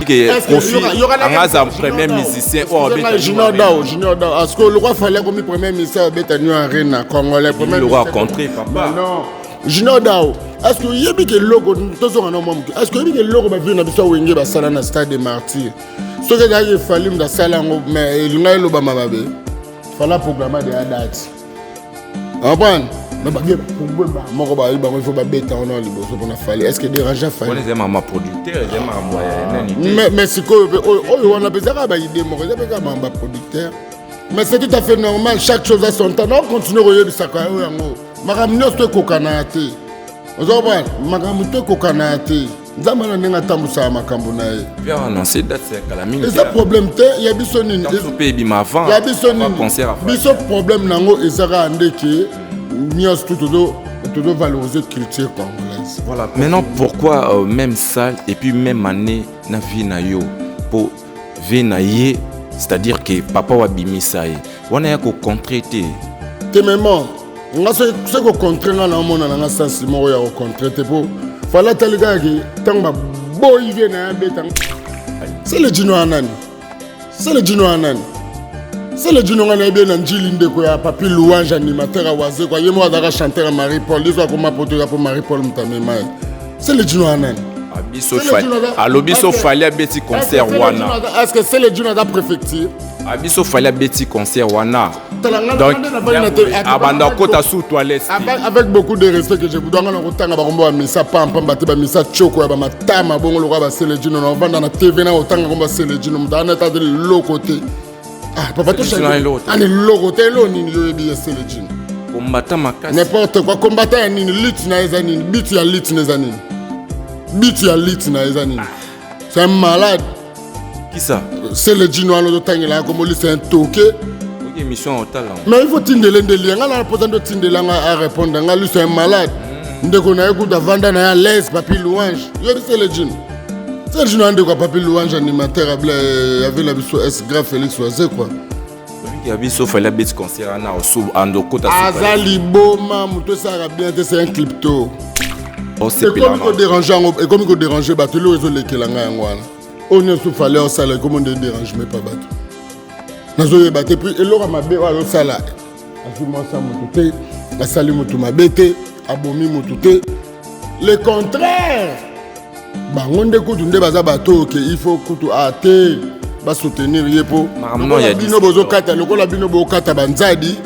il y aura un premier musicien Junior Dao. Est-ce que le roi fallait comme premier musicien Betanu Arena congolais premier le roi rencontré papa. Non. Junior Dao. Est-ce que yebi ke logo est-ce que yebi ke logo ba vina biso wenge ba sala na stade des martyrs. Ce que il fallait me sala ngo mais il n'a lo ba mababe. Fallait programmer des dates. Comprendre? Mais bah bien moko ba il faut ba beta on a liboso pour na fallait. Est-ce que dérangeant fallait? On est maman producteur, j'ai ma moyen. Mais c'est quoi on a besoin ba idée moko, j'ai pas maman producteur. Mais c'est tout à fait normal, chaque chose a son temps. On continue à regarder ça quand yango. Makamnyo sto kokanate. Ozobana, makamnyo kokanate. Nzamana nenga tambusa makambo na ye. Bien annoncé date c'est la minute. Et ça problème te, il y a biso nini. Dans pays bima avant. Il y a biso nini. Concert à faire. Biso problème nango ezara ndeke. Nios tout valoriser culture congolaise. Voilà. Maintenant pourquoi même salle et puis même année na vie na yo pour venaye, c'est-à-dire que papa wa bimisa ye. On a ko contraité. Te maman, on a ce ko contraire na mona na sens mo ya ko contraité pour fallait tell gars qui tanga boy vient na beta. C'est le dino anani. C'est le dino anani. C'est le dino ngana bien na njili ndeko ya papi louange animateur awaze kwa yemo azaka chanteur Marie-Paul, les autres comment porter pour Marie-Paul mtamema. C'est le dino anani. Abiso fallait beti concert wana. Est-ce que c'est le dino da préfecture? Abiso fallait beti concert wana. Donc abanda kota sous toilette. Avec beaucoup de respect que je vous donne on tanga ba komba misa pampa ba te ba misa choko ya ba matama bongo lo ba c'est le dino na vanda na TV na otanga komba c'est le dino mutana ta de l'autre côté. Ah, papa, tout ça. Allez, l'autre, c'est le djinn. Combattant ma casse. N'importe quoi, combattant un lit na ezanin, bit ya lit na ezanin. Bit ya lit na ezanin. C'est un malade. Qui ça? C'est le djinn à l'autre temps, là, comme c'est un toqué. Ok, mission au talent. Mais il faut tindelen de lien. On a posé de tindelang à répondre. Lui, c'est un malade. Ndeko na écoute avant d'aller à l'aise, papi louange. C'est le djinn. C'est le journal de quoi papi louange animateur il y avait la biso S grave Félix Oazé quoi. Il y avait sauf la bête concert en Andokota. Azali Boma muto ça bien c'est un crypto. Oh c'est comme il dérangeant et comme il déranger bateau le réseau lekelanga ngwana. On ne se fallait au salaire comme on ne dérange mais pas bateau. Nazo bateau puis et l'ora mabe au salaire. Azuma ça muto la sali muto mabete abomi muto le contraire. Bangonde kutunde baza bato que il faut kutu ate ba soutenir yepo non ya bino bozo kata lokola bino bo kata banzadi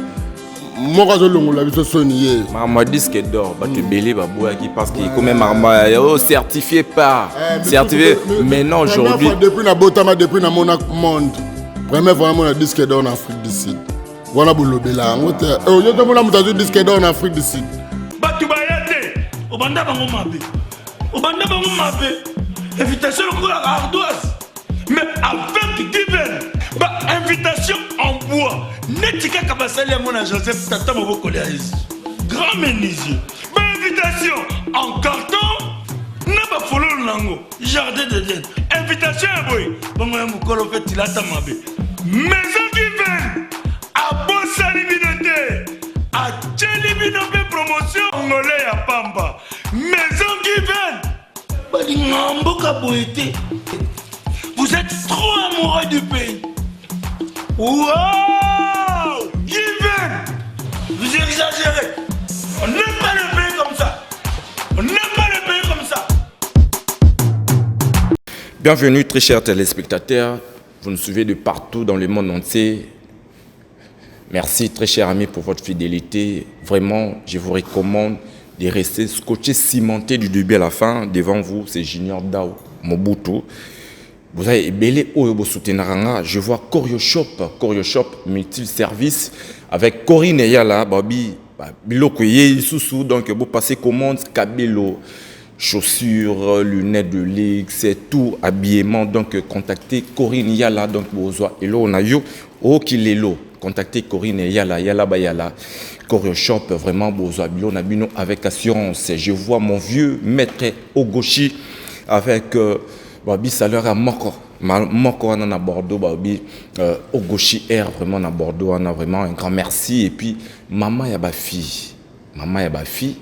moko zo longola biso soniye mama disque d'or ba te belé ba boya qui parce que quand même mama certifié par certifié maintenant aujourd'hui depuis na botama depuis na Monaco monde première fois mon disque d'or en Afrique du Sud wana bolobela ngote yo to mona mutazu disque d'or en Afrique du Sud batu bayate obanda bango mabe. Obanda bango mabe, invitation à ardoise, mais avec divers, invitation en bois. Netika kabasali à mon Joseph Tata Maboko Léaïs. Grand menuisier. Invitation en carton, n'a pas follow lango, jardin de Dieu. Invitation à boy, bon moi mukolo fait tilata mabe. Maison divers, à Bossa Libinoté, à Tchelibinoté promotion angolais à Pamba. Maison Given. Vous êtes trop amoureux du pays. Wow! Given. Vous exagérez. On n'aime pas le pays comme ça. On n'aime pas le pays comme ça. Bienvenue très chers téléspectateurs. Vous nous suivez de partout dans le monde entier. Merci très chers amis pour votre fidélité. Vraiment, je vous recommande de rester scotché, cimenté du début à la fin. Devant vous, c'est Junior Dao Mobutu. Vous avez belé Oyobo Soutenaranga. Je vois Corio Shop multi-service avec Corinne Yala, Babi, Bilokoye, Soussou. Donc, vous passez commande, Kabelo, chaussures, lunettes de ligue, c'est tout, habillement. Donc, contactez Corinne Yala. Donc, vous avez Elo, on a yo, Okilelo. Contactez Corinne Yala, Bayala. Corio Shop, vraiment, Bozoabilo, Nabino, avec assurance. Je vois mon vieux maître Ogoshi avec Babi Saleur à Moko. Moko, on a Bordeaux, Babi Ogoshi Air, vraiment, à Bordeaux, on a vraiment un grand merci. Et puis, maman Yabafi.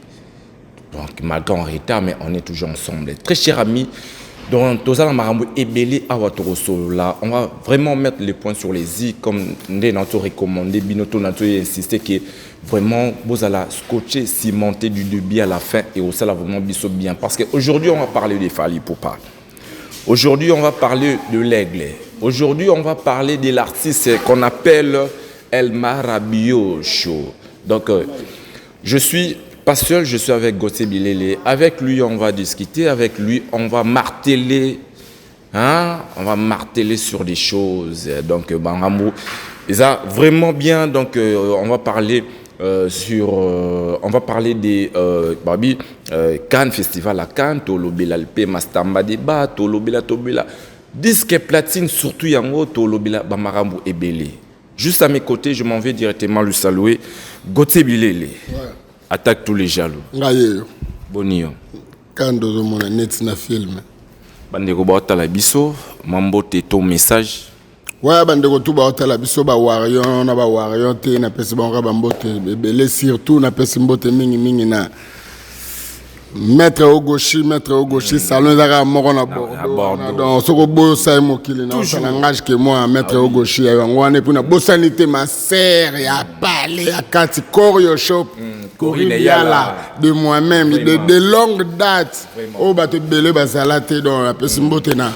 Donc, malgré en retard, mais on est toujours ensemble. Très chers amis, Donc, Tozala Marambo Ebele Awatoroso, là, on va vraiment mettre les points sur les i, comme Ndenato recommandé, Binoto Nato insisté que vraiment, vous allez scotcher, cimenter du début à la fin et au là vraiment bien. Parce qu'aujourd'hui, on va parler des Fally Ipupa. Aujourd'hui, on va parler de l'aigle. Aujourd'hui, on va parler de l'artiste qu'on appelle El Marabio Show. Donc, je suis pas seul, je suis avec Gauthier Bilele. Avec lui, on va discuter. Avec lui, on va marteler. Hein? On va marteler sur des choses. Donc, Bangamou, ça vraiment bien. Donc, on va parler on va parler des Cannes Festival à Cannes, Tolobela Alpe, Mastamba Débat, Tolobela Tobela. Disque platine, surtout Yango, Tolobela Bamarambu Ebele. Juste à mes côtés, je m'en vais directement le saluer. Gauthier Bilele. Ouais. Attaque tous les jaloux. Bonio. Quand on a net na film. Bandeko Baotala Biso, Mambo ton message. Ouais, bandeko tout Baotala Biso, Warion, na Warion, na pesi bango bambote, belé surtout na pesi mbote mingi na. Maître Ogoshi, salon d'ara moko na Bordeaux. Donc soko bo sai mokili na ça langage que moi Maître Ogoshi ya ngwane puna bosanité ma sœur ya parler ya kati Korio Shop. Yala de moi-même de longue date. Oh ba te belé bazalate donc la pesi mbote na.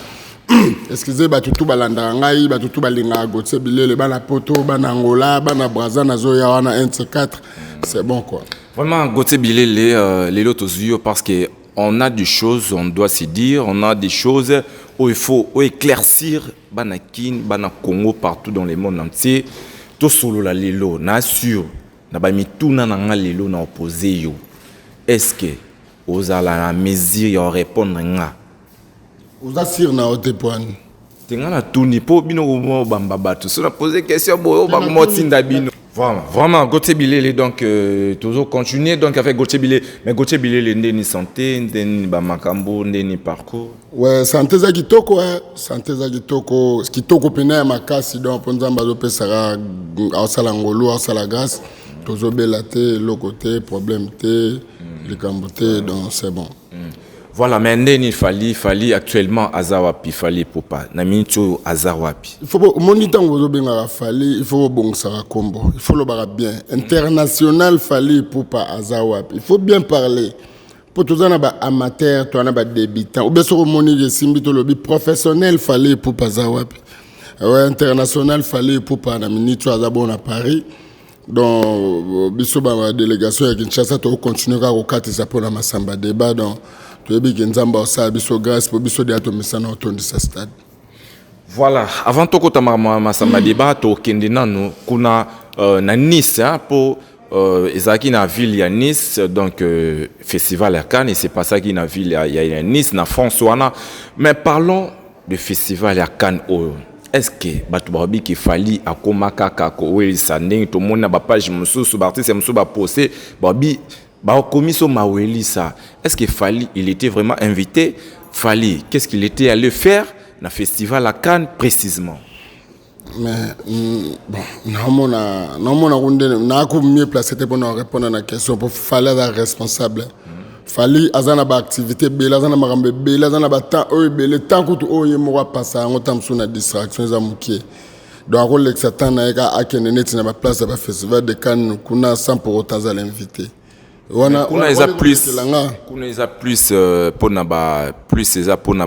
Excusez ba tutu balanda ngai ba tutu balinga Gauthier Bilele bana poto bana Angola bana Brazza na zo ya wana 1-4. C'est bon quoi. Vraiment, Gauthier Bilele, les lots parce qu'on a des choses, on doit se dire, on a des choses où il faut éclaircir, Banakin, Bana Congo, partout dans le monde entier. Tout solo la lelo, na sûr, na ba mi tout na nga lelo na opposé yo. Est-ce que vous allez la mesure répondre nga? Vous assure na ote point. Tenga na tout ni po bino mo bamba batu. So na poser question bo ba motinda bino. Vraiment, Gauthier Bilele, donc, toujours continuer donc avec Gauthier Bilele. Mais Gauthier Bilele, ni santé, ni bamakambo, ni parcours. Ouais, santé za kitoko, kitoko pena makasi donc ponzamba zo pesara ausala ngolo, ausala grâce, toujours belate, le côté problème té, le camboté donc c'est bon. Voilà, mais Ndeni Fally actuellement Azawapi, Fally Ipupa. Namincho Azawapi. Il faut monitor vous benga Fally, il faut bon ça combo. Il faut le barra bien. International Fally Ipupa Azawapi. Il faut bien parler. Pour tous les amateurs, tous les débutants. Ou bien sur monitor simbito lobby professionnel Fally Ipupa Azawapi. Ouais, international Fally Ipupa namincho Azabon à Paris. Donc biso ba délégation à Kinshasa to continuer à okatisa pour la masamba débat donc voilà, avant tout que Massamba débat, kuna na Nice pour Ezaki na ville ya Nice donc festival à Cannes et c'est pas ça qui na ville ya Nice na France mais parlons de festival à Cannes. Est-ce que Batubabi qui Fally akoma kaka ko we sanding to mona ba page mususu ba artiste mususu ba poster babi est-ce que Fally, il était vraiment invité? Fally, qu'est-ce qu'il était allé faire dans le festival à Cannes précisément? Mais, bon, mieux placé pour nous répondre à la question. Pour Fally être responsable. Fally, azana ba activité, bela azana marambe, bela azana ba temps, le temps que tu oye moi passer, on t'am sur la distraction, ça mouké. Donc, on l'exatant na eka akenene tina ba place ba festival de Cannes, kuna sans pour autant l'inviter. On a plus pour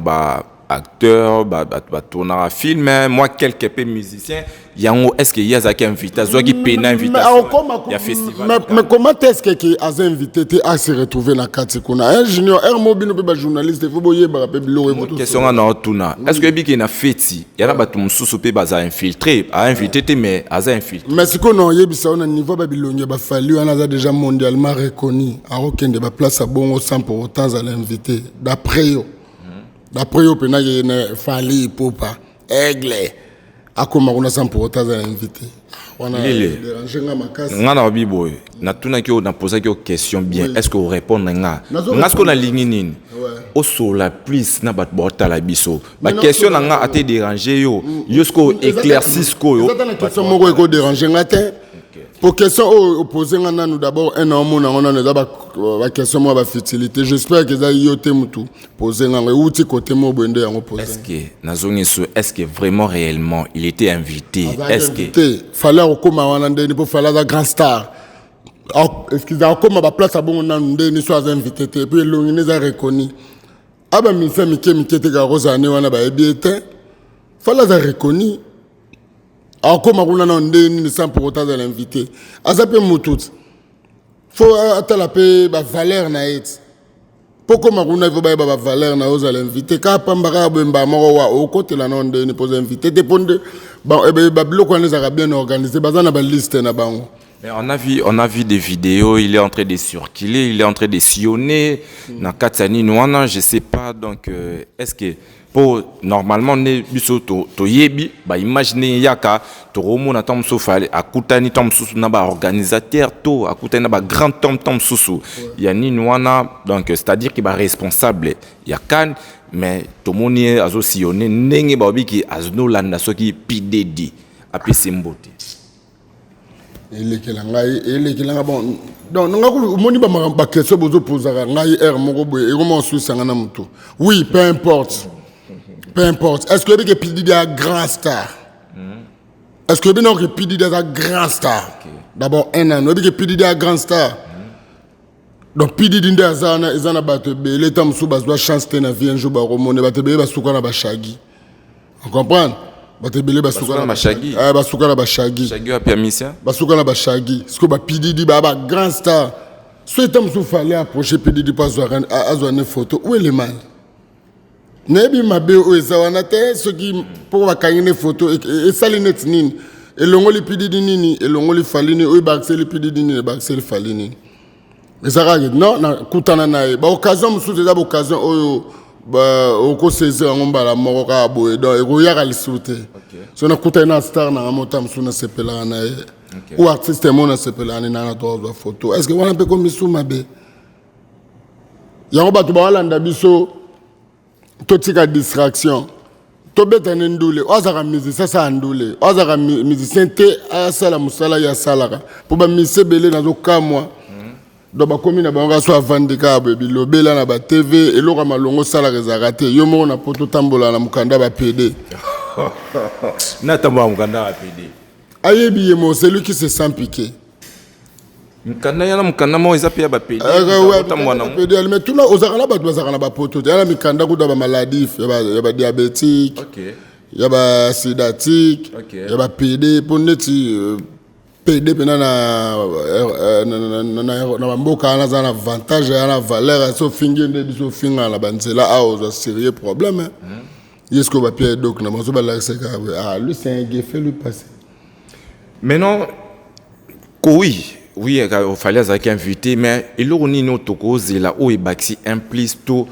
acteur tourner film moi quelques peu musicien yango est-ce qu'il y a qui invité soit qui paye invitation mais comment est-ce que as invité à se retrouver dans carte kuna un junior un mobile be journaliste il faut boyer ba pe bilo question na tuna est-ce que biki na feti yana batu mususu pe baza infiltré a invité mais aza infiltré mais ce qu'on a yebisa on niveau ba bilonye ba Fally on a déjà mondialement reconnu a aucun de ba place à bon sans pour autant à l'inviter d'après eux pena yene Fally Ipupa aigle akoma kuna sans pour autant à l'inviter wana déranger nga makasi ngana biboy na tuna ki na poser ki question bien est-ce que vous répondre nga ce qu'on a ligne nini au sola plus na bat bota la biso ba question nga a te déranger yo jusqu'au éclaircis ko yo question moko ko déranger nga te aux questions opposées, nous d'abord un homme, on a la question de la fertilité. J'espère que ça y est tout posé. Est-ce que vraiment réellement il était invité? Est-ce que fallait fallait un grand star. Excusez-moi, comme ma place à bon on a nous soit invité et puis l'on nous a reconnu. Aba mi fait mi te ga rosane wana ba ebiete. Fallait a reconnu. Alors, comme on a un sans pour autant de l'inviter. À ça peut moutout. Faut attendre la paix, valeur naït. Pourquoi on a une valeur naït à l'inviter? Quand on a au côté de la non de nous inviter, dépend de. Bon, bloc on les a bien organisé. On a une liste na bango. On a vu des vidéos, il est en train de circuler, il est en train de sillonner. Dans Katsani, Nouana, je ne sais pas. Donc, est-ce que pour normalement, to yebi, imaginez yaka, to romo na tom sofa, akutani tom susu na ba organisateur, to akutani na ba grand tom susu. Yani Nouana, donc c'est-à-dire qu'il est responsable. Yakan, mais to moni azo sillonner, nenge ba obi ki azno landa soki PDD, api simbote. Il bon donc nous moni ba question bozo posera ngai er moko boye et comment suisse ngana mutu oui peu importe est-ce que le PDD est un grand star est-ce que le PDD est un grand star d'abord un an le PDD est un grand star donc PDD est un batebe l'état musu bazwa chance te na vie un jour ba romone batebe ba sukana ba shagi on comprend batebele basuka na bashagi basuka na bashagi shagi wa pia mission basuka na bashagi siko ba PDD ba grand star so etam so fallait approcher PDD pas azwa une photo où est le mal nebi mabe o ezawana te ce qui pour ba kangine photo et salinet nini elongoli PDD nini elongoli falini o ba le PDD nini ba le falini ezarage non na kutana nae ba occasion musu za ba occasion oyo oko saisir ngomba la moko ka boye donc eko yaka lisute so na kuta na star na mota msuna sepela na ou artiste mo na sepela na to photo est-ce que wana pe comme misuma be yango batu ba walanda biso to tika distraction to beta ndule ozaka musicien sa ndule ozaka musicien te asala musala ya salaka pour ba misebele na zo kamwa donc bakomi na bango so avandika bilobela na ba TV eloko malongo sala rezarate yo mo na poto tambola na mukanda ba PD na tambola mukanda ba PD ayebi mo celui qui se sent piqué mukanda yana mukanda mo eza pia ba PD tambola na PD mais tout là ozaka na bato bazaka na ba poto yana mikanda ko da ba maladie ya ba diabétique ya ba sidatique ya ba PD pour neti PD pena na mboka na za avantage na valeur so fingende biso finga la banzela a aux sérieux problème est-ce que va Pierre donc na mazo ba la lui c'est un gueffé lui passer maintenant oui il fallait avec invité mais il y a une autre cause là où il baxi implicitement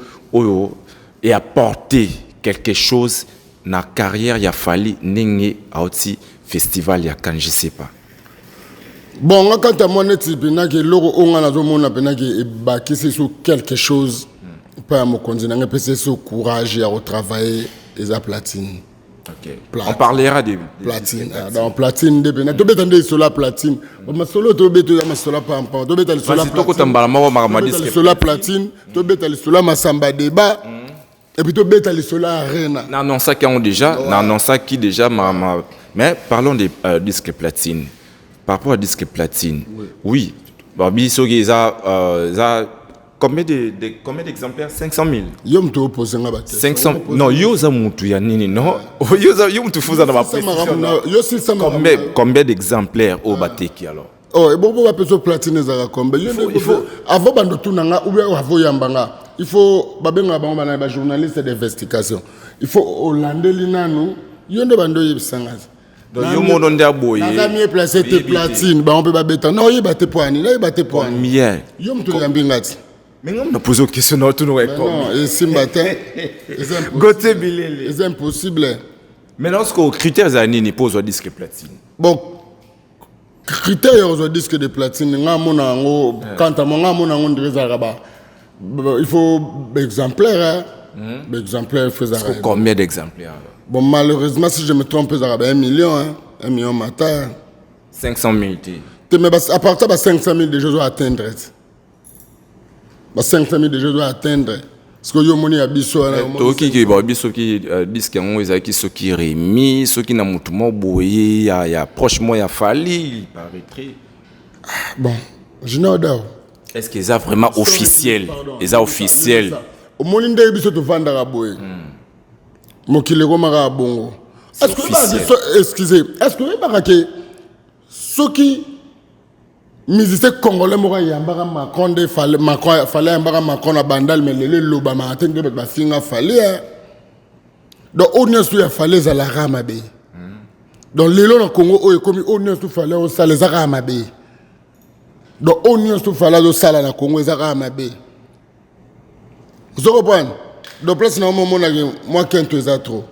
et apporter quelque chose na carrière il a fallu ningi outi festival ya kan je sais pas. Bon, quand à mon étude, que l'euro on a zomona penaki et baki c'est sur quelque chose pas mon continent mais c'est sur courage à retravailler les platine. On parlera de platine. Dans platine de bena. Tu bétande sur la platine. Ma solo tu bétande ma solo pas en tu bétande sur la platine. Sur la platine, tu bétande sur la masamba débat. Et puis tu bétande sur la arena. Non ça qui ont déjà, non ça qui déjà mais parlons des disques platine. Par rapport à disque platine, oui. Barbie, combien d'exemplaires? 500 000. Yom to opposé nga 500. Non, yo za mutu ya nini non? Yo mutu fuza na ba précision. Combien d'exemplaires au bateki alors? Oh, et bon pour la platine za combien? Il faut avant bando tunanga ou bien avant yambanga. Il faut babenga bango ba journaliste d'investigation. Il faut hollande linanu yondo bando yebisanga. Donc yo mo donde aboye. Na mieux placé tes platines, ba on peut pas bêta. Non, il battait poani, là il battait poani. Combien? Yo mto yambingati. Mais on me pose une question non tout nous répond. Non, et si matin. Gote bilele. C'est impossible. Mais lorsqu'aux critères zanini pose au disque platine. Bon, critères au disque de platine, nga mona ngo quand à nga mona ngo ndreza ba. Il faut exemplaire hein. Exemplaire faisait. Combien d'exemplaires? Bon, malheureusement, si je me trompe, ça va 1 million, hein. 1 million matin. 500 000. Mais à partir de 500 000 déjà, je dois atteindre. 500 000 déjà, je dois atteindre. Parce que yo moni abiso na toki ki ba biso ki disque ngo ezaki soki Rémi soki na mutu mo boye ya proche mo ya Fali il paraîtrait bon je n'ai pas. Est-ce que ça vraiment officiel ça officiel au moni ndé biso to vanda ka boye mokile ko maka bongo est-ce que excusez est-ce que ba ke soki musicien congolais moko yambaka Macron de fallait yambaka Macron na bandal mais lele loba ma atende ba finga fallait donc on est sur fallait za la ramabe donc lelo na Congo o ekomi on est sur fallait o sala za ramabe donc on est sur fallait o sala na Congo za ramabe vous comprenez donc place na moment na moi kento za trop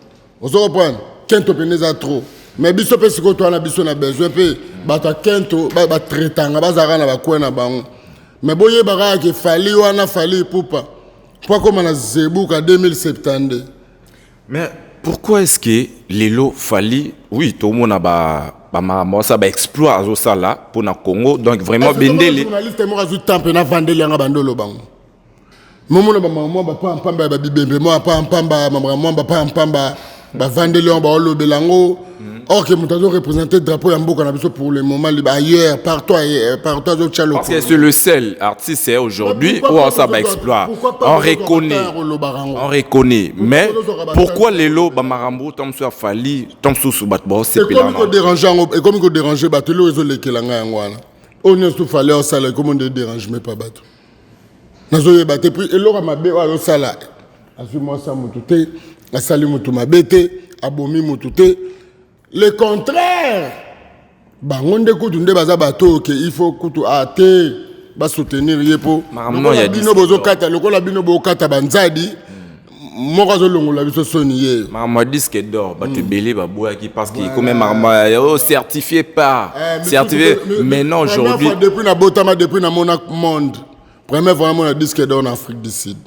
vous comprenez kento peneza trop mais biso pe siko to na biso na besoin pe bata kento ba traitanga bazaka na bakwena bango mais boye baka ke Fali wana Fali pupa pour comme na zebuka 2072 mais pourquoi est-ce que lelo Fali oui tout le monde ba ça ba exploit azo sala pour na Congo donc vraiment bendele journaliste mo azu tempe na vandeli nga bandolo bango momo na ba mama ba pamba ba bibembe mo pa pamba mama ba pamba ba vandeli on ba olobelango. Or que nous représenter le drapeau Yamboka pour le moment ailleurs, partout au Tchalo. Parce que c'est le seul artiste aujourd'hui où ça va exploit. On reconnaît. Mais pourquoi les lots Bamarambo tombe sur Fali, tombe sur Batbo, c'est pas comme dérangeant et comme déranger Batelo et les Kelanga Yangwana. On est sur Fali au salaire comme on ne dérange mais pas Bato. Nazoye Baté puis et l'ora mabe au salaire. Assume-moi ça moutouté, a sali moutouma bété, abomi moutouté. Le contraire, bangonde kutunde baza bato que il faut kutu ate ba soutenir yepo. Maman ya bino bozo kata lokola bino bo kata banzadi moko zo longola biso soniye. Maman disque d'or ba te belé ba boya qui parce qu'il comme maman yo certifié pas certifié maintenant aujourd'hui depuis na botama depuis na monde. Première fois mon disque d'or en Afrique du Sud.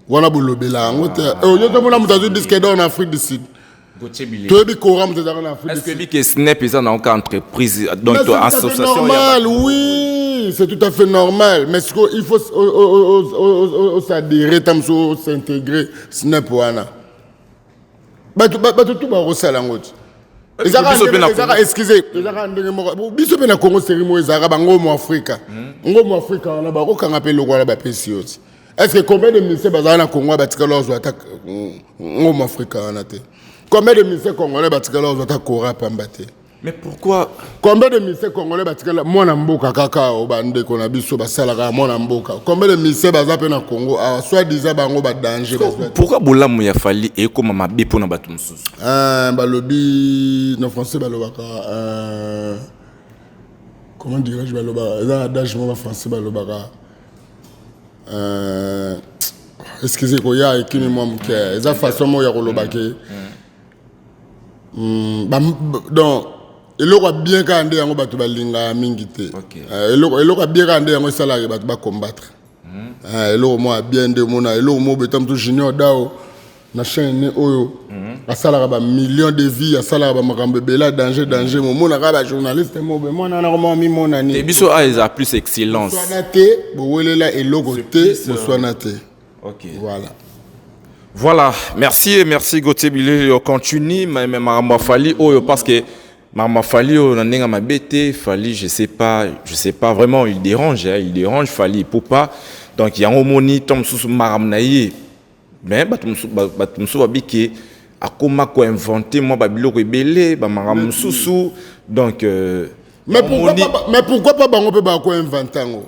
Wana bolobela ngote yo to mona mutazu disque d'or en Afrique du Sud. Est-ce que Snap est dans une entreprise, donc association? C'est normal, oui, c'est tout à fait normal. Mais il faut s'adhérer, s'intégrer, Snap wana. Tout va resserrer en route. Excusez, biso pe na Congo serimo ezara bango mo Afrika. Ngo mo Afrika wana ba ko kanga pe lokwa ba pesi yoti. Est-ce que combien de ministères bazana na Congo batika lozo attaque ngo mo Afrika wana te? Combien de ministères congolais batika lozo attaque Kora pambate? Mais pourquoi? Combien de ministères congolais batika mwana mboka kaka o bande ko na biso basalaka mwana mboka? Combien de ministères bazape na Congo soit disant bango ba danger? Pourquoi bolamu ya Fali et comme mabe pona batu mususu? Balobi no français balobaka comment dirais-je balobaka ça adage mo français balobaka excusez ko ya ekini mo mke eza façon mo ya kolobake donc eloko bien ka ande yango batu balinga mingi te eloko bien ka ande yango salarié batu ba combattre eloko mo bien de mona eloko mo betam to junior dao na chaîne oyo asalaka ba millions de vies asalaka ba makambe bela danger mo mona ka ba journaliste mo be mona na mo mi mona ni et biso a eza plus excellence soinate bo welela eloko te bo soinate voilà merci Gauthier Bilé on continue mais Maramba Fali parce que Maramba Fali on a ma bête Fali je sais pas vraiment il dérange Fali pour pas donc il y a un moni tombe sous Maramnaye mais batumsu babiki akoma ko inventer moi babiloko ebele ba Maram susu donc mais pourquoi pas bango pe ba ko inventer ngo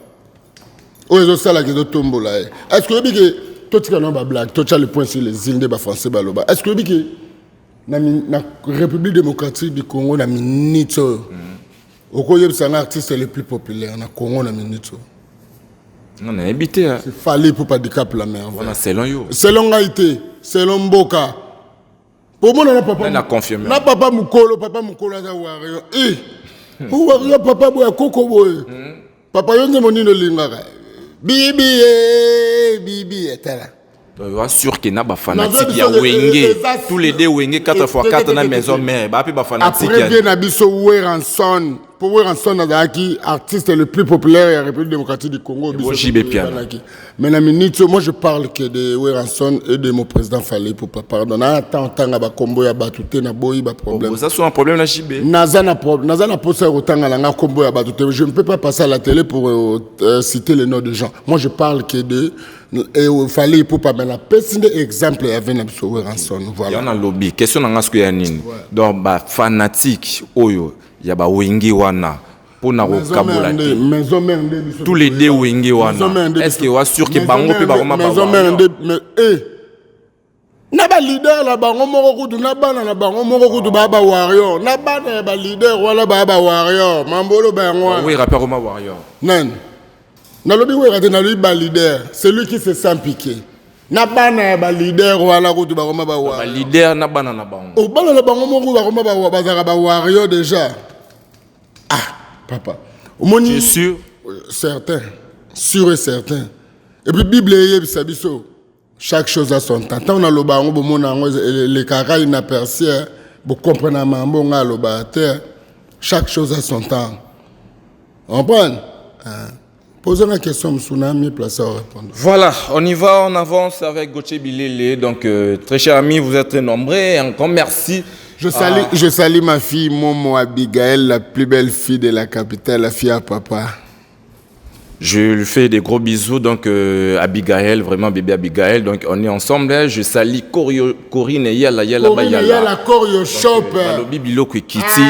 ozo sala ke do tombola est-ce que biki tout ce qu'on a blague tout ça le point sur les îles de français baloba est-ce que biki na République démocratique du Congo na minito okoyeb c'est un artiste le plus populaire na Congo na minito on a habité c'est fallait pour pas handicap la mer voilà selon yo selon Haïti selon Mboka pour moi na papa na confirmé na papa mukolo za wario wario papa boya koko boy papa yonde monino lingaka bibi etala tu es sûr que na ba fanatique ya wenge tous les deux wenge 4x4 na maison mère ba pe ba fanatique après bien na biso Weranson pour Weranson Nazaki, artiste le plus populaire de la République démocratique du Congo. Mais la minute, moi je parle que de Weranson et de mon président Fallait pour pas pardonner. Attends, combo ya batute na boy ba problème. Ça c'est un problème la JB. Nazana posa autant à la combo ya batute. Je ne peux pas passer à la télé pour citer les noms de gens. Moi je parle que de et il fallait pour pas mais la personne exemple avait na biso Weranson. Voilà. Il y a un lobby. Question na ngasko ya nini. Donc ba fanatique oyo ya ba wingi wana pour na rokabola tous les deux wingi wana est-ce que wa sûr que bango pe ba roma ba na ba leader la bango moko kudu na bana na bango moko kudu ba warrior na bana ba leader wala ba warrior mambolo ba ngwa oui rappeur Roma warrior non na lobi we raté na lui ba leader celui qui se sent piqué na bana ba leader wala kudu ba roma ba warrior ba leader na bana na bango o bana na bango moko ba roma ba warrior déjà. Ah, papa. Tu es sûr? Certain. Sûr et certain. Et puis, Bible est sabiso. Chaque chose a son temps. Tant on a le baron, les caras inaperçus, vous comprenez, on a le terre. Chaque chose a son temps. On comprend? Posez la question, Tsunami, place à répondre. Voilà, on y va, on avance avec Gauthier Bilele. Donc, très chers amis, vous êtes très nombreux. Et encore merci. Je salue ma fille Momo Abigail, la plus belle fille de la capitale, la fille à papa. Je lui fais des gros bisous, donc Abigail, vraiment bébé Abigail, donc on est ensemble. Je salue Corinne et Yala Corio Shop. Balobi Biloko Kiti,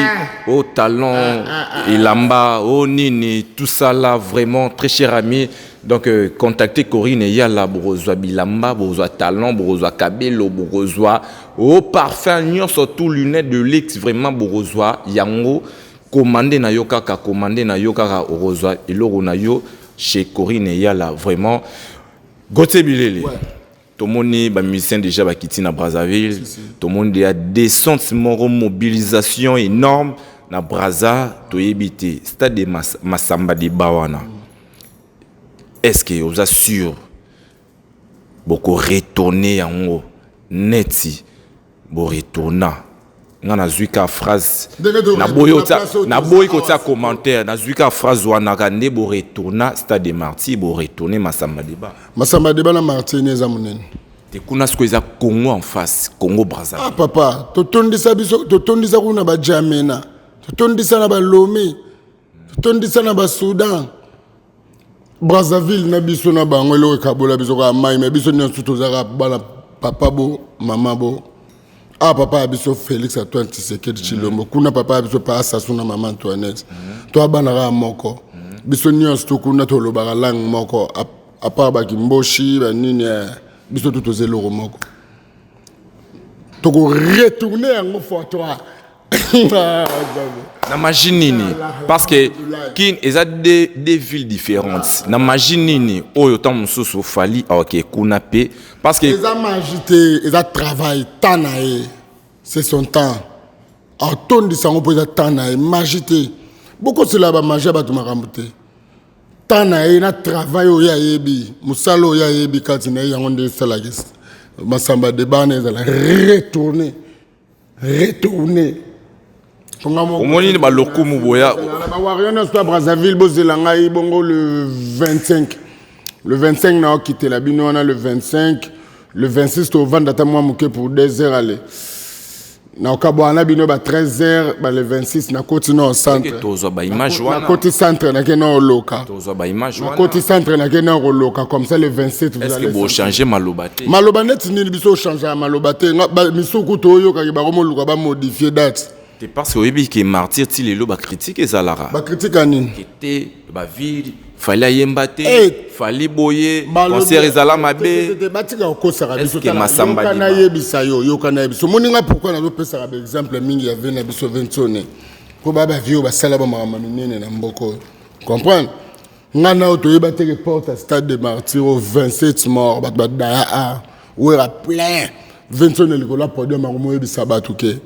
au talent, Ilamba, au Nini, tout ça là, vraiment très cher ami. Donc contactez Corinne et Yala, Borozwa Bilamba, Borozwa Talent, Borozwa Kabelo, Borozwa, au parfum, surtout lunettes de luxe, vraiment Borozwa, Yango, commandé na yo kaka, Borozwa, Iloro na yo, chez Corinne et Yala, vraiment. Gauthier Bilele. Tout le monde est musicien déjà quitté na Brazzaville. Tout le monde a des sentiments de mobilisation énorme na Brazza, to yebite, stade de Masamba de Bawana. Est-ce que vous assure beaucoup retourner en haut neti bo retourner ngana zuika phrase na boy kota commentaire na zuika phrase wana kande bo retourner stade de Martyrs bo retourner Masamba Deba na Martinez amunene te kuna sko eza Congo en face Congo Brazzaville. Ah papa totondisa biso totondisa kuna ba Jamena totondisa na ba Lomé totondisa na ba Soudan Brazzaville na biso na bango le kabola biso ka mai mais biso ni surtout za bana papa bo mama bo ah papa biso Félix Antoine Tshisekedi Tshilombo kuna papa biso pa Sassou na maman Antoinette to bana ra moko biso ni surtout kuna to lo ba lang moko a part ba kimboshi ba nini biso tout zelo moko to ko retourner en photo na maginini parce que kin eza des villes différentes na maginini oyo tant mususu fali ok kuna pe parce que eza magité eza travail tanae c'est son temps atondi sango po eza tanae magité beaucoup cela ba magie ba tumakamute tanae na travail oyo ya yebi musalo oyo ya yebi kati na yango nde sala gis Masamba Deba na eza retourner Omoni ba lokumu boya ba warrior na sto Brazzaville bozelanga ibongo le 25 na quitté la bino on a le 25 le 26 to vendre ta moi muke pour 2 heures aller na okabwana bino ba 13 heures ba le 26 na côté no centre tozo ba image wana na côté centre na keno loka tozo ba image wana côté centre na keno loka comme ça le 27 vous allez est-ce que vous changer malobate malobate ni biso changer malobate misuku to yo ka ba ko luka ba modifier date. C'est parce que oui, que Martyrs ti lelo ba critique ezalara. Ba critique anine. Était ba ville, fallait yembate, fallait boyer, concert ezala mabe. C'était batika okosara biso ta Masamba kana yebisa yo kana yebiso. Moninga pourquoi na zo pesa ba exemple mingi ya vena biso ventone. Ko ba vieux ba sala ba mama minene na mboko. Comprendre? Ngana oto yebate que porte à stade de Martyrs au 27 morts ba da où era plein. Ventone likola podium ma yebisa batuke.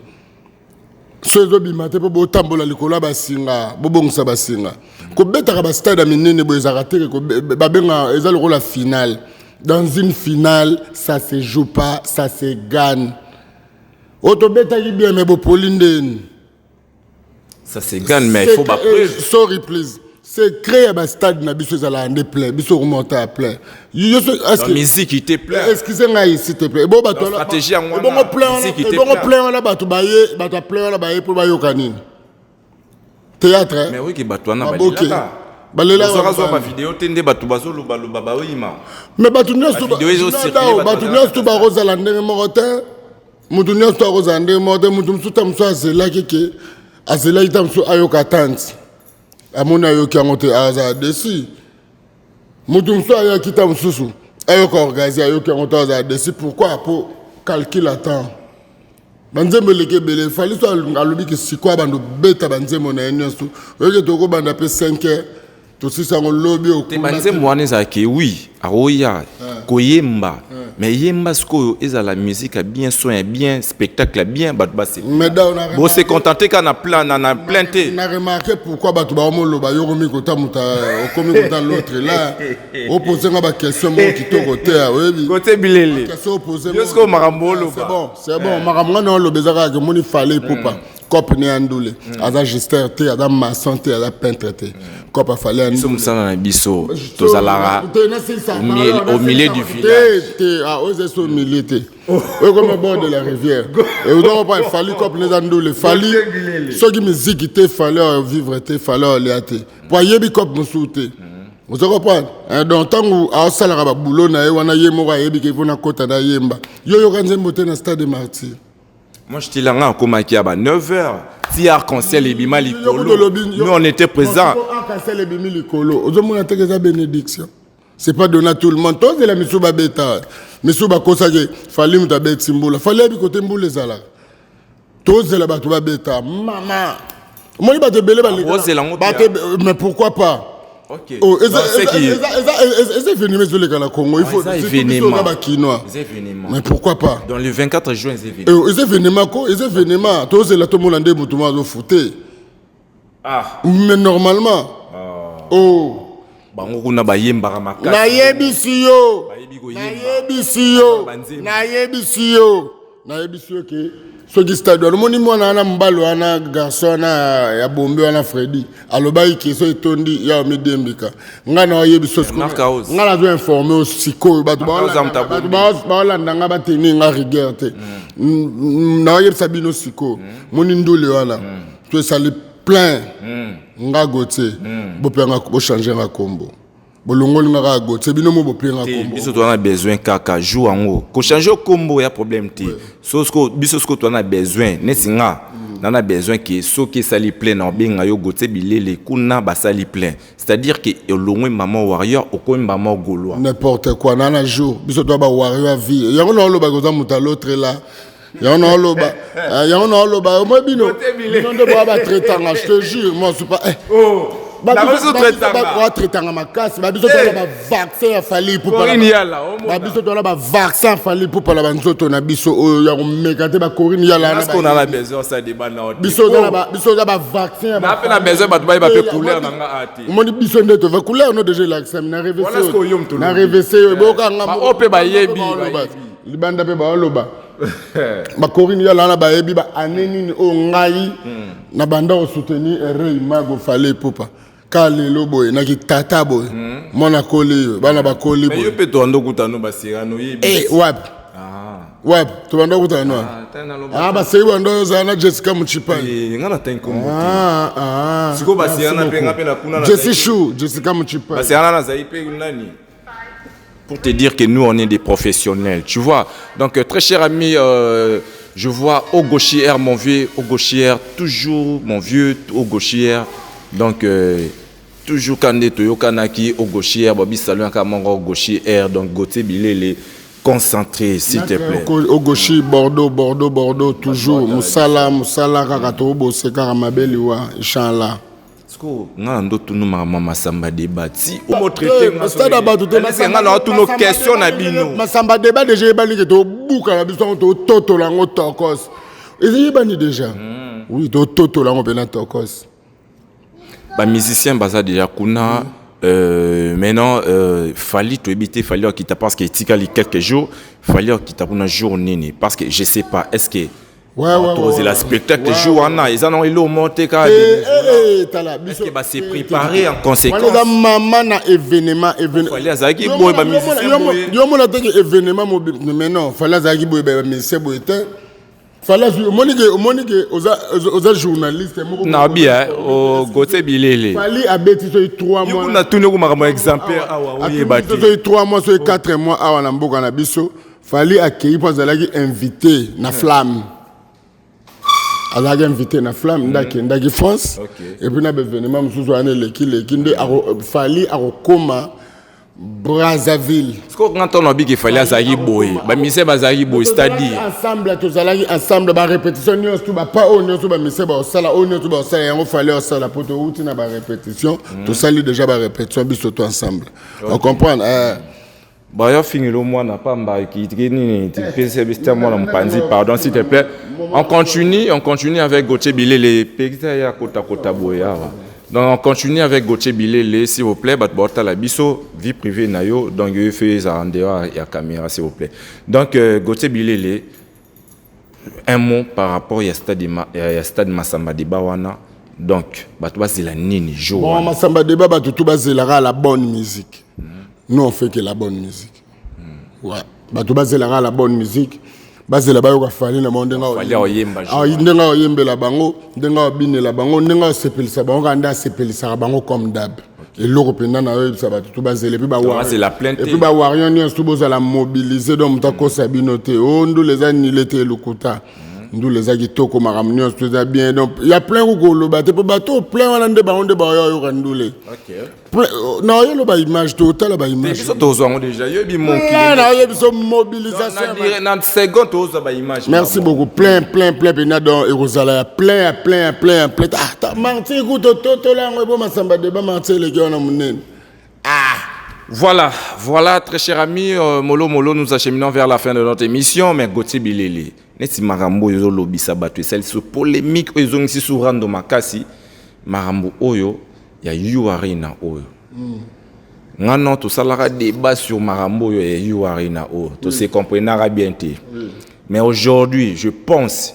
Sozo bimate po botambola likola basinga bobongisa basinga ko betaka ba stade minene boza rater ko babenga eza le rôle finale dans une finale ça se joue pas ça se gagne auto betaki bien mais bo polindeni Ça c'est gagne, mais il faut pas preuve. Sorry, please. C'est créer un stade na biso za la plein, biso remonter à plein. La musique qui te plaît. Excusez-moi s'il te plaît. Bon bato la stratégie en moi. Bon plein là bato baye plein là baye pour bayo kanine. Théâtre. Mais oui que bato na balila. Balila ba vidéo tende bato bazolo baloba ba oyima. Mais bato nyoso bato nyoso ba roza la ndenge morote. Mutu nyoso roza ndenge morote mutu msuta mso azela keke. Azela itamso ayoka tanti. Amona yoki angote aza desi mutu mso aya kita msusu ayoka organiser ayoki angote aza desi pourquoi pour calculer le temps banzembe leke bele fali so alobi ke sikwa bando beta banzembo na enyoso yoki toko banda pe 5h to sisango lobby o te banzembo wana za ke oui aroya koyemba mais yemba sko eza la musique bien soin bien spectacle bien batba c'est bon c'est contenté quand na planté na remarqué pourquoi batba omoloba yoromi kota muta okomi kota l'autre là opposer nga ba question mo kitoko te oui côté bilele question opposer yosko marambolo c'est bon maramwa no lobezaka ke moni fallait poupa cop ne andule aza gesteur te aza maçon te aza peintre te cop a fallait andule nous sommes na biso tozalara au milieu du village ah ose so milieu te comme au bord de la rivière et on doit pas fallait cop ne andule fallait so qui musique te fallait vivre te fallait aller te pour yebi cop musuté vous comprenez donc tant où a salara ba boulot na wana yemo ka yebi ke vona kota na yemba yo kanzembo te na stade Martyr. Moi, je te l'ai dit, comme à 9h, si Arc-en-Ciel et Bima Likolo, nous on était présents. Arc-en-Ciel et Bima Likolo, c'est bénédiction. C'est pas donné à tout le monde. Tous les Missouba Beta, Missouba Kosage, fallait me taber Simbola, fallait que côté Mboulé Zala. Tous les Batouba Beta, maman. Moi, il va te belé, mais pourquoi pas? Ok. Oh, est-ce événement sur le Congo? Il faut mais pourquoi pas? Dans le 24 juin, c'est événement. Est-ce événement? Tous les tout le monde a fouté. Ah. Mais normalement. Oh. Bango ba yemba makasi. Na yebisiyo ke soki stade wana moni mwana wana mbalo wana garçon wana ya bombe wana Freddy alobai ke so etondi ya midembika ngana oyebiso ngana zo informer osiko bato ba landanga bateni nga rigueur te na oyebisa bino siko moni ndule wana to sali plein nga gote bopenga bo changer nga kombo bolongoli nga gote bino mo bopenga kombo biso to na besoin kaka jour ango ko changer kombo ya problème te sosko biso sko to na besoin nesinga na besoin que soki sali plein na benga yo gote bilele kuna basali plein c'est-à-dire que olongwe maman warrior okomi maman golois n'importe quoi na jour biso to ba warrior vie yango na loba ko za muta l'autre là yango na loba moi bino de ba traitanga je te jure moi c'est pas babiso traitanga makasi babiso to ba vaccin ya fali pour babiso to ba vaccin fali pour la banzoto na biso oyo ya komekate ba corinne yala parce qu'on a la besoin ça débat na biso ba vaccin na pe na besoin ba ba pe couleur na nga ati moni biso ndeto va couleur no déjà l'accès na revêté boka nga o pe ba yebi libanda pe ba loba ba corinne yala na ba yebi ba aneni o ngai na banda o soutenir erreur mago fallait popa kalelo boy na ki tata boy mona koli bana ba koli boy mais yo pe to ando kutano ba sirano yebi wap to banda kutano ba sey bando zana Jessica Muchipai ngana tenkombo siko ba sirana pe ngape na kuna na Jessica Muchipai ba sirana na zai pe nani pour te dire que nous on est des professionnels tu vois donc très cher ami je vois au gauchière mon vieux au gauchière toujours mon vieux au gauchière donc toujours quand tu es au Kanaki au gauchière Bobby Salon Kamango au gauchière donc Gauthier Bilele concentré s'il te plaît au gauchier Bordeaux toujours musala kakato bose karamabeli wa inchallah Sko nga ndo tunu mama samba débat si o mo traiter stade ba tout nga na tous nos questions na bino masamba débat déjà bani que to buka na biso to toto lango tokos ezali bani déjà oui to toto lango pena tokos ba musicien baza déjà kuna maintenant fallait to éviter fallait quitter parce que tika li quelques jours fallait quitter pour un jour nini parce que je sais pas est-ce que C'est le spectacle jour en a. Ils en ont eu l'eau monté quand même. Est-ce qu'il va se préparer en conséquence? Maman na événement. Fallait azaki boy ba musicien boy. Yo mon attaque événement mais non, fallait azaki boy ba musicien boy. Fallait monique aux journalistes. Na bien au Gauthier Bilele. Fallait abeti so 3 mois. Yo na tunu ko makama exemplaire awa oui bati. So 3 mois so 4 mois awa na mboka na biso. Fallait accueillir parce que invité na flamme. Alors invité na flamme ndaki France et puis na événement mususu ane leki nde fallait akoma Brazzaville. Ce qu'on entend obi qu'il fallait azaki boy. Ba mise bazaki boy c'est-à-dire ensemble to zalaki ensemble ba répétition nyos to ba pa onyo to ba mise ba osala onyo to ba osala yango fallait osala poto outi na ba répétition to sali déjà ba répétition biso to ensemble. On comprend bah, il fini le mois n'a pas m'a qui pardon s'il te plaît. On continue avec Gauthier Bilele pekita ya kota boya. Donc on continue avec Gauthier Bilele s'il vous plaît, batbota la biso vie privée na yo donc il fait ça en dehors il y a caméra s'il vous plaît. Donc Gauthier Bilele un mot par rapport à stade Massamba Deba wana. Donc batba c'est la nini jour. Bon Massamba Deba batouba c'est la bonne musique. Nous on fait que la bonne musique. Ouais. Bato bazelaka la bonne musique. Bazela ba yo fali na monde nga. Fali oyemba. Ndenga oyembela bango, ndenga obinela bango, ndenga sepelisa bango kanda sepelisa bango comme d'hab. Et l'Européen na yo ça bato bazela puis ba wa. C'est la plainte. Et puis ba warion ni tout boza la mobiliser donc mutako sabinote. Oh ndu les anilete lukuta. Nous les agitoko maramnios tout ça bien donc il y a plein de golo bateau bateau plein on ande ba yo randule. OK. Non, il y a ba image totale ba image. Mais to zo déjà yo bi mon qui. Non, il y a so mobilisation. Na seconde to zo ba image. Merci beaucoup. Plein pena dans Erosala plein. Ah, ta menti écoute toto là on Massamba Deba menti les gars on a monene. Voilà, très cher ami, Molo, nous acheminons vers la fin de notre émission, mais Gauthier Bilele, neti marambo yozo lobi sabato, celle sur polémique yozo nsi surando makasi, marambo oyo, ya yu arena oyo. Ngano to salara débat sur marambo yo ya yu arena oyo, to se comprenara bien te. Mais aujourd'hui, je pense,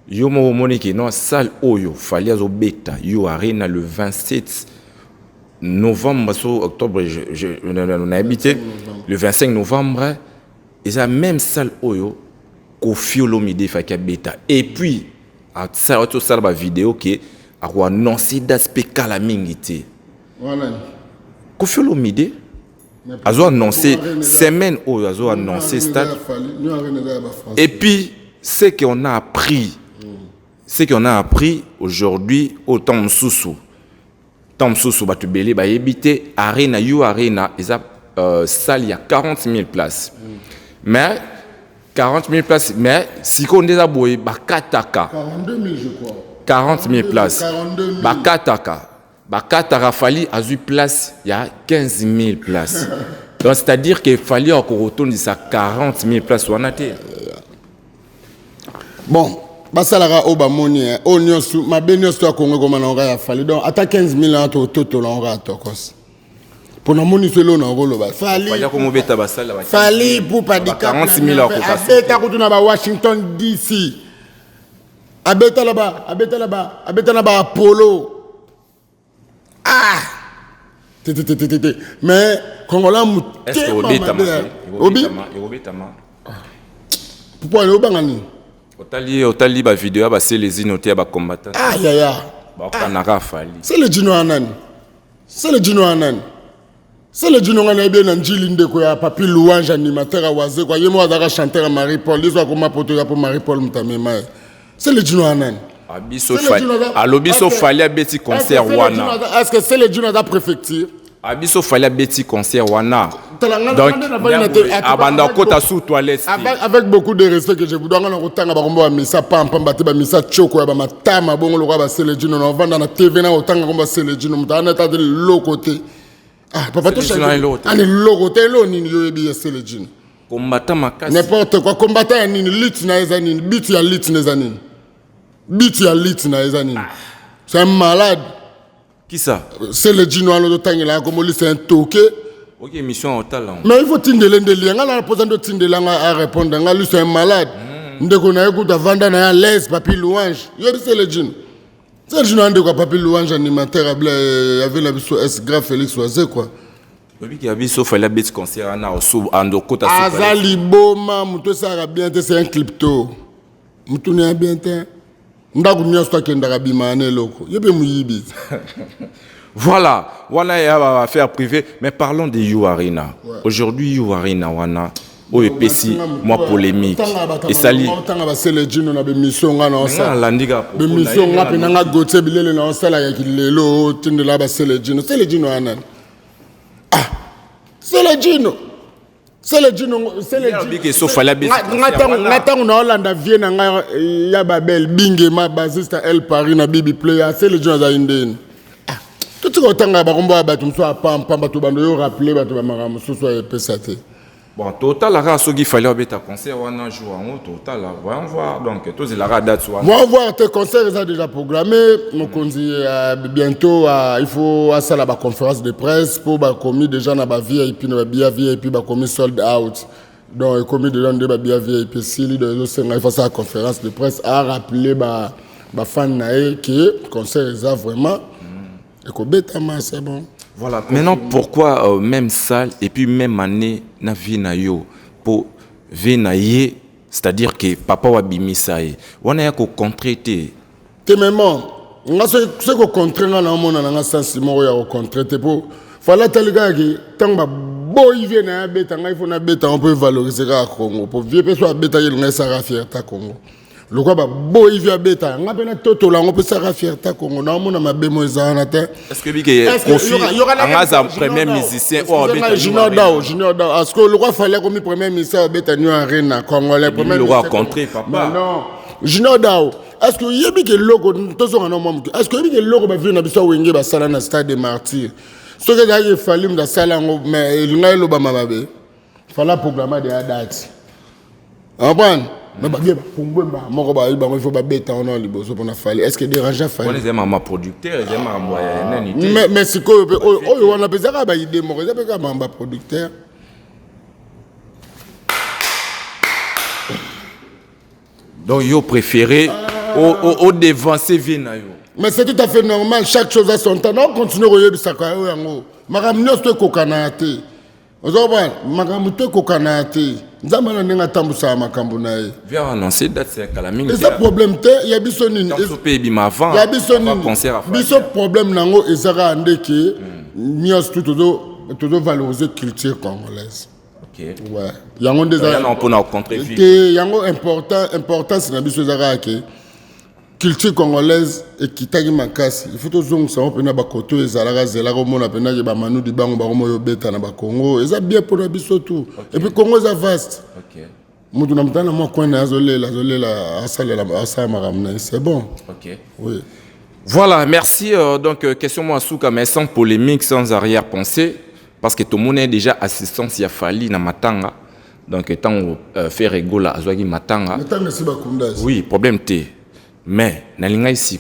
yo mo moniki non salle oyo, fallait zo beta yu arena le 27 novembre, octobre, on a habité le 25 novembre, et ça même salle oyo, Kofi Olomide Faka Beta. Et puis, à ça, la vidéo qui a annoncé d'aspect calamité. Kofi Olomide a annoncé semaine où il a annoncé stade. Et puis, ce qu'on a appris aujourd'hui au temps sous. Tom Soussou Batubeli, bah habité Arena, You Arena, ils ont salle, il y a 40 000 places. Mais 40 000 places, mais si on est à Boye, Bakataka. 42 000, je crois. 40 000 places. 42 000. Bakataka Fali a eu place, il y a 15 000 places. Donc c'est-à-dire qu'il fallait encore retourner à 40 000 places. Bon. Basalara obamoni onyosu mabenyosu akongo koma na ya fali donc ata 15 000 ans toto la on tokos pour na moni selo na rolo ba fali fali pour pas di 40 000 ans abeta kutuna ba Washington DC abeta là ba Apollo mais kongola mutema est-ce que obetama pourquoi le bangani Otali ba vidéo ba c'est les innotés ba combattants. Ba kanaka fali. C'est le djino anani. C'est le djino ngana bien njili ndeko ya papi louange animateur à waze kwa yemo azaka chanteur à Marie-Paul, lizo akoma poto ya pour Marie-Paul mutamema. C'est le djino anani. Abiso fali. Alobiso fali a beti concert wana. Est-ce que c'est le djino da préfecture? Abiso fali a beti concert wana. Donc, avec beaucoup de respect que je vous donne, on a misa pampa batiba misa choko ba matama bongo lokwa ba selejino na vanda na TV na otanga komba selejino mutana ta de l'autre ah papa to changa ani l'autre lo nini yo ebi selejino combattant makasi n'importe quoi combattant nini lit na ezanini bit ya lit na ezanini bit ya lit na ezanini c'est un malade qui ça selejino alo tangela comme lui c'est un toqué. Ok, mission au talent. Mais il faut tindele ndeli. On a posé de tindele à répondre. On a lui c'est un malade. ndeko na ekuta vanda na ya les papi louange yobi c'est le jino c'est le jino ndeko papi louange animateur abla avait la biso S grave Félix Oise quoi oui qui a vu sauf la bête concert na oso ando kota azali boma muto ça bien c'est un crypto muto ne bien te ndaku nyosto akenda bimane loko yobe muyibi. Voilà, wana va faire privé, mais parlons de You Arena. Ouais. Aujourd'hui, You Arena, wana, OEPC, moi polémique. Et sali. C'est le djinn, on a des missions, on a ça. Des missions, on a des goûté, on a ça, là, il est là, tinde là, c'est le djinn. C'est le djinn, ah, c'est le djinn. C'est le djinn, c'est le djinn. Nathan, on a Hollande, Vienne, il y a Babel, Bingue, ma basiste, El Paris, na Bibi Player, c'est le djinn, Zaïndine. Tout ce que tu as rappelé, bon, total, la race qui fallait avoir un concert, on a joué en haut, total, on va voir. Donc, tous les date. On va voir tes concerts, ils ont déjà programmé. Bientôt, il faut à la conférence de presse pour commis déjà dans la VIP, commis sold out. Donc, commis déjà dans la VIP, il faut la conférence de presse à rappeler les fans que le concert est vraiment. C'est bon. Voilà. Maintenant, pourquoi même salle et puis même année na vie na yo pour venaye, c'est-à-dire que papa wa bimisaye. On a ko contraité. Te même on a ce ko contraire na mona na sens mo ya ko contraité pour fallait tel gars qui tanga boy vient na beta ngai faut na beta on peut valoriser ka Congo pour vieux personne beta il ngai ça fierté Congo. Le quoi boy vient beta on a bien toto là on peut ça fierté Congo na mona mabe mo ezana te. Est-ce que bike profil en premier musicien ou beta Junior Dao est-ce que le quoi fallait comme premier musicien beta New Arena congolais premier le roi contré papa. Non Junior Dao est-ce que yebi que logo tozo na mo est-ce que yebi que logo ba vient na biso wenge ba sala na stade des martyrs. Ce que j'ai fallu dans la salle, mais il n'a pas de fallait programmer des dates. Comprends? Mais il faut bêter en on pour fallu. Est-ce que dérangeant fallu? On est un producteur, mais c'est quoi? On a besoin de idée, on a besoin de producteur. Donc, vous préférez au devancer Vinayo. Mais c'est tout à fait normal, chaque chose a son temps. On continue à regarder ça. Magamnios te kokanate. Vous avez magamute kokanate. Zamana nenga tambusa makambunae. Viens annoncer date c'est Calamine. Et ça problème te, il y a bisonine. Dans ce pays bimavant. Il y a bisonine. Biso problème nango ezara andeke. Nios tout valoriser culture congolaise. OK. Ouais. Yango déjà. On peut rencontrer. Yango important c'est na biso ezara ke. Culture congolaise et kitagi makasi il faut tozonga ça on peut na ba koto ezalaka zela ko mona pena ke ba manu di bango ba ko yo beta na ba Congo eza bien pour na biso tout et puis Congo est vaste. OK. Mutu na mtana mo ko na azolela asalela asama ramna c'est bon. OK. Oui. Voilà, merci donc question moi souka mais sans polémique sans arrière-pensée parce que tout le monde est déjà assistance ya fali na matanga donc tant faire rigola azwaki matanga. Matanga si ba kundazi. Oui, problème té. Mais, Nalinga ici,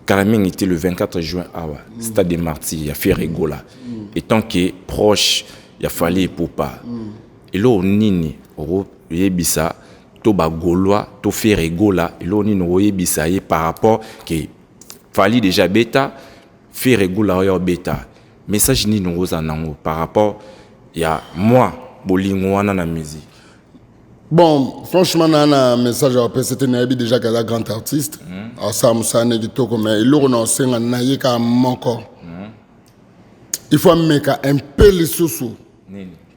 Calamine était le 24 juin à Stade des Martyrs, il y a fait rigola. Et tant qu'il est proche, il a fallu pour pas. Et là, on nini, on yebisa, to ba gaulois, to fait rigola. Et là, on nini, on yebisa, par rapport que fallait déjà bêta, fait rigola, on bêta. Message ni nous par rapport, il y a moi, bolingouana na musique. Bon, franchement, un message à appeler, c'était Naïbi déjà qu'elle est un grand artiste. Alors ça, Moussa Negito, mais il a aussi un naïe qui a manqué. Il faut mettre un peu les sous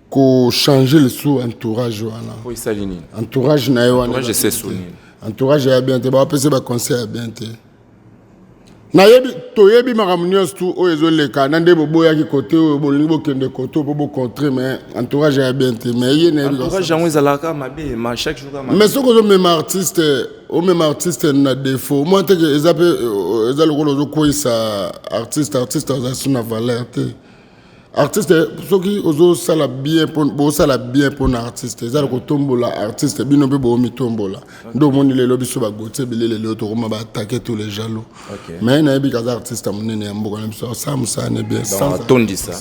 pour changer le sous entourage. Oui, ça l'est. Entourage naïe. Entourage, c'est sous. Entourage est bien. Tu vas appeler ça conseil bien. Naïbi, toyebi maramunios tout au ezoleka nande bobo ya ki côté au bolingo kende côté pour contrer mais entourage est bien mais il est entourage en ezalaka mabe ma chaque jour mais ce que même artiste na défaut moi te que ezapé ezaloko zo ko isa artiste za suna valeur te artiste ce qui ozo sala bien pour un artiste ezaloko tombola artiste bino pe bo mi tombola ndo moni le lobi so ba gote bilele le to ma ba attaquer tous les jaloux mais na bi kaza artiste amunene ya mboko na biso ça musa ne bien sans tondi ça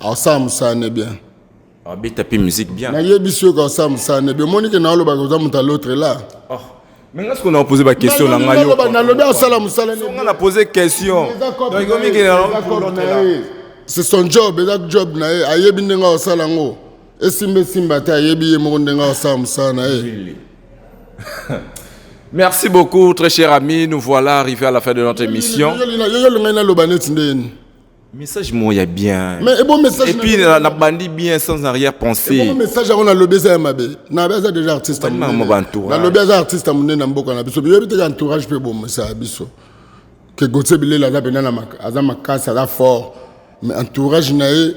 alors ça musa ne bien Ah, ben taper musique bien. Na yebiso ka ça musane be moni ke na lo ba ko muta l'autre là. Oh. Mais est-ce qu'on a posé ma question là? Na lo ba sala musala ne. On a posé question. Donc comme il c'est son job, c'est job na e ayebi ndenga osala ngo. Esimbe simba ta ayebi ye mo ndenga osala musana e. Merci beaucoup, très cher ami. Nous voilà arrivés à la fin de notre émission. Message moi y a bien. Mais bon message. Et puis la bandit bien sans arrière-pensée. Bon message on a lobé ça mabe. Na beza déjà artiste à mon. Na lobé ça artiste à mon na mboka na biso. Yo biteka entourage pe bon ça biso. Que Gauthier Bilé la bena na azama kasa da fort. Mais entourage na e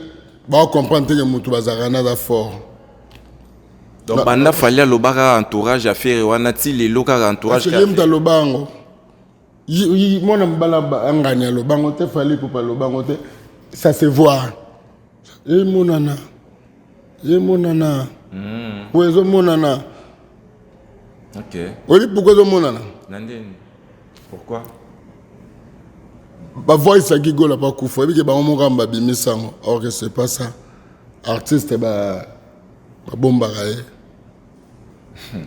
ba comprendre que mutu bazarana da fort. Donc banda fallait lobaka entourage à faire wanati les loka entourage. Je l'aime dans le bango. Mona mbala nganya lo bango te fallait pour pas lo bango te ça se voit. Et monana. Poezo monana. OK. Oui, pourquoi zo monana? Nandeni. Pourquoi? Ba voice a gigola pas kufa bi ke ba mo ngamba bimisango. Or que c'est pas ça. Artiste ba bomba raé.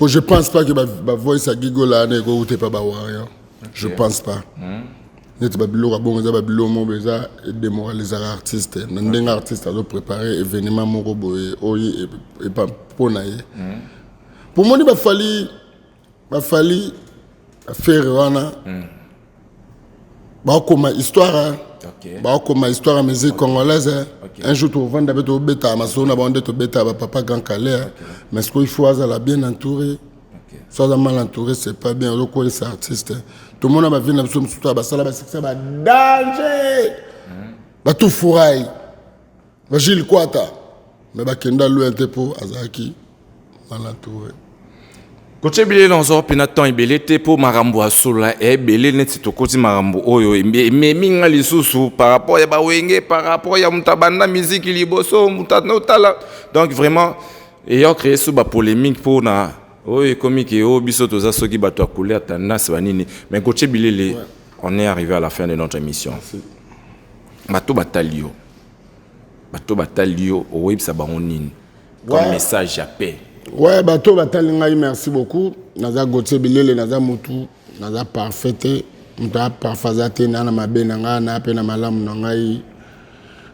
Je pense pas que ma voix à gigola ne go pas ba warrior. Je pense pas. Net babilo bon za babilo mo beza démoraliser artiste. Nandenga artiste a préparer événement mo robo et pas ponaye. Pour moi il va falloir faire wana. Ba comme histoire. OK. Ba comme histoire musique congolaise. Okay. Un jour tu vas vendre to beta masona ba to beta ba papa grand calais. Okay. Mais ce qu'il faut la bien entouré. OK. Soit mal entouré c'est pas bien le quoi c'est artiste. Tout le monde va venir sur toi ba sala ba c'est ba danger. Ba tout fouraille. Ba Gilles Kwata. Mais ba kenda lo pour azaki mal entouré. Gauthier Bilé Lonzo Pinaton Ibele te pour marambo asola e belé net to koti marambo oyo mais minga lisusu par rapport ya bawenge par rapport ya mutabanda musique liboso mutanotala donc vraiment ayant créé ce ba polémique pour na oyo comique o biso toza soki bato akoler tendance banini mais Gauthier Bilé on est arrivé à la fin de notre émission. Bato batalio o websa baronine comme message à paix. Ouais, bateau batalinga merci beaucoup. Naza Gauthier Bilé naza mutu, naza parfaite, muta parfazate na mabe nanga na pe na malamu ngai.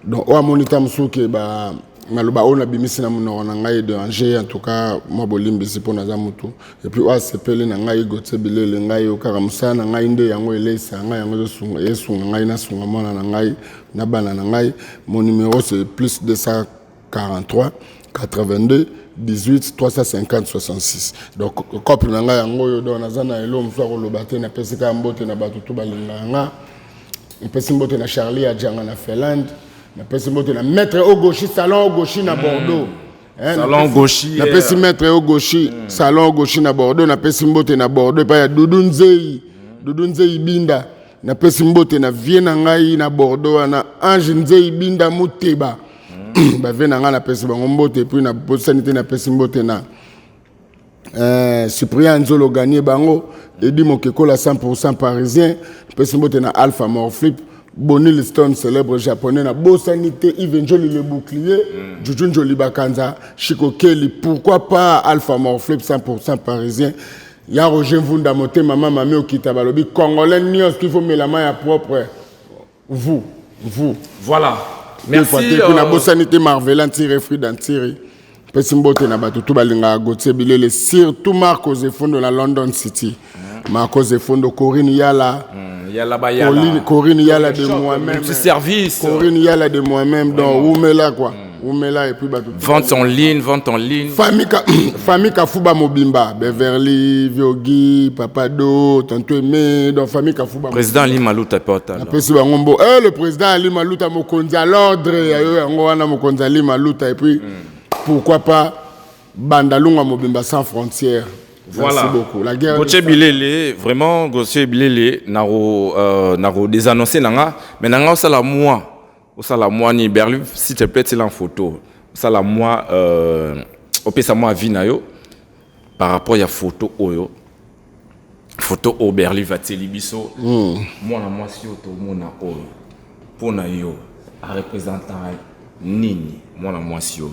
Donc o monita musuke ba maloba ona bimisi na muno ngai de Angers en tout cas moi bolimbi sipo naza mutu. Et puis o sepele na ngai Gauthier Bilé ngai o karamusa na ngai nde yango elesa ngai yango sunga yesu ngai na sunga mona na ngai na bana na ngai. Mon numéro c'est plus 243 82 18 350 66. Donc copie nanga yango yo don nazana elo mfako lobate na pesika mbote na batu to balinganga. Pesi mbote na Charlie Adjanga na Finlande, na pesi mbote na maître Ogoshi salon Ogoshi na Bordeaux. Salon Ogoshi. Na pesi maître Ogoshi salon Ogoshi na Bordeaux, na pesi mbote na Bordeaux pa ya Dudunzei Binda. Na pesi mbote na Viena ngai na Bordeaux na Ange Nzei Binda Muteba. Ba vena nga na pesi bango mbote puis na sanité na pesi mbote na Cyprien Nzolo gagné bango Eddie Mokeko la 100% parisien pesi mbote na Alpha Morflip Bonnie Liston célèbre japonais na Bosanité Yves Njoli le bouclier Juju Njoli Bakanza Chico Kelly pourquoi pas Alpha Morflip 100% parisien ya Roger Vunda Moté maman mami okita balobi congolais nios qu'il faut mettre la main à propre vous voilà. Merci. Pour la bosanité marvelante tiré fruit d'antiri. Pesimbote na batu tout balinga Gauthier Bilé surtout Marco Zefon de la London City. Marco Zefon de Corinne Yala. Corinne Yala de moi-même. Petit service. Corinne Yala de moi-même dans Oumela quoi. Oumela et puis batu. Vente en ligne. Famille Kafuba Mobimba, Beverly, Viogi, Papado, Tanto Aimé, dans famille Kafuba. Président Ali Malouta porta. Le président Ali Malouta Mokonzi à l'ordre, Angoana Mokonzi Ali Malouta et puis pourquoi pas Bandalunga Mobimba sans frontières. Voilà. Merci beaucoup. La guerre. Gauthier Bilé, vraiment Gauthier Bilé, naro désannoncé nanga, mais nanga ça la moi. Ça la moi ni Berlu s'il te plaît c'est en photo. Ça la moi au pesa moi vinayo par rapport à photo oyo. Photo au Berlu va télébiso. Moi na moi si auto mona oyo. Pour na yo à représentant nini moi na moi si yo.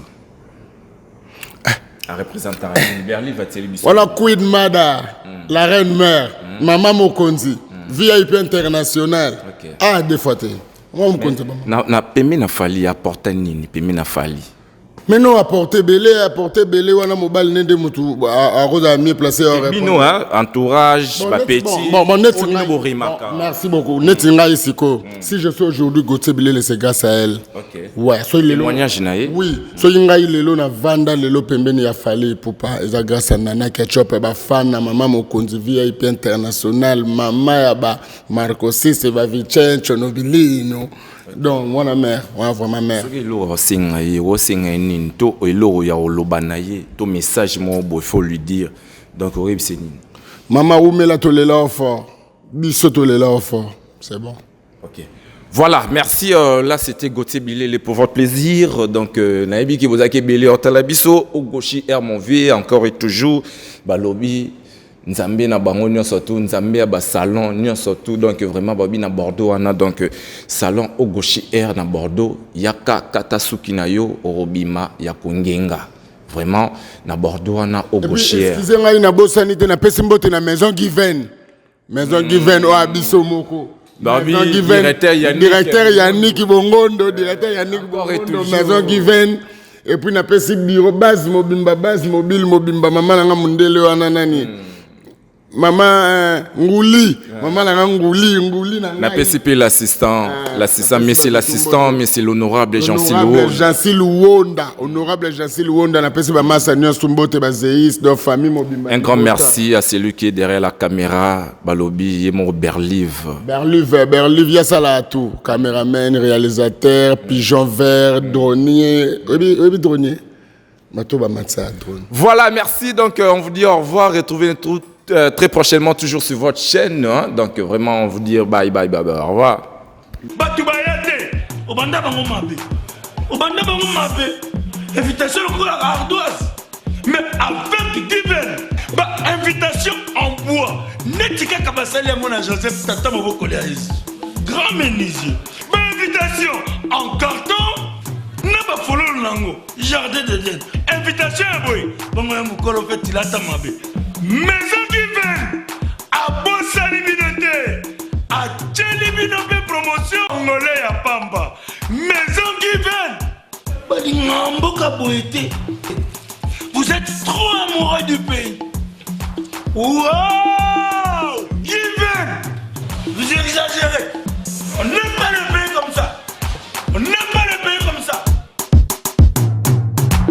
Un représentant Berli va téléviser. Voilà Queen Mada, la reine mère, Maman Mokonzi, VIP international. Ok. Ah, des fois, moi, je compte pas. Na pemi na fali apporter nini, pemi na fali. Mais non, apporter belé, on a mobile né de moutou, à Rosa mieux placé. Bino, entourage, petit. Bon, merci beaucoup. Netinga Isiko. Si je suis aujourd'hui Gauthier Belé, c'est grâce à elle. Ok. Ouais, soy le Témoignage naïe. Oui, soy ngai lelo na vanda lelo pembeni ya fali poupa. Eza grâce à Nana Ketchup et ba fan na Maman Mokonzi VIP international, Mama ya ba Marco 6 et ba Vicencio Nobilino. Donc, moi, la mère, moi, vraiment mère. Ce que l'eau singa nini, to l'eau ya olobanaye, to message moi il faut lui dire. Donc au c'est nini. Maman ou la tolela fort, biso tolela fort, c'est bon. Ok. Voilà, merci. Là, c'était Gauthier Bilé pour votre plaisir. Donc, Naïbi qui vous a Bilé au Talabiso, au Gauchi Air mon vieux, encore et toujours, Balobi. Nzambe na bango nyonso tout Nzambe ba salon nyonso tout donc vraiment babi na Bordeaux ana donc salon au Gauchi Air na Bordeaux yaka katasuki na yo orobima ya kongenga vraiment na Bordeaux ana au Gauchi Air. Excusez-moi na bosani te na pesimbote na maison Given o abiso moko. Directeur Yannick Bongondo, maison Given et puis na pesi bureau base mobile mobimba maman nga mundele wana nani. Maman Ngouli, maman la Ngouli na PCP l'assistant mais c'est l'assistant mais c'est l'honorable Jean-Sil Wonda, honorable Jean-Sil Wonda na PCP Massa Nyonso Mbote Bazeis de famille mobimba. Un grand merci à celui qui est derrière la caméra, Balobi Yemo Berlive ya sala tout, caméraman, réalisateur, pigeon vert, dronier, dronier. Voilà, merci donc on vous dit au revoir, retrouvez tout très prochainement toujours sur votre chaîne hein? Donc vraiment on vous dit bye au revoir. Invitation ardoise mais avec divers invitation en bois netika kabasali à mon Joseph Tata Moboko grand menuisier invitation en carton n'a pas follow nango jardin de Dieu invitation à boy bon mukolo fait tilata mabe maison Given à Bossali Binote à Tcheli Binote promotion angolais à Pamba maison Given vous êtes trop amoureux du pays. Wow Given vous exagérez on n'est pas le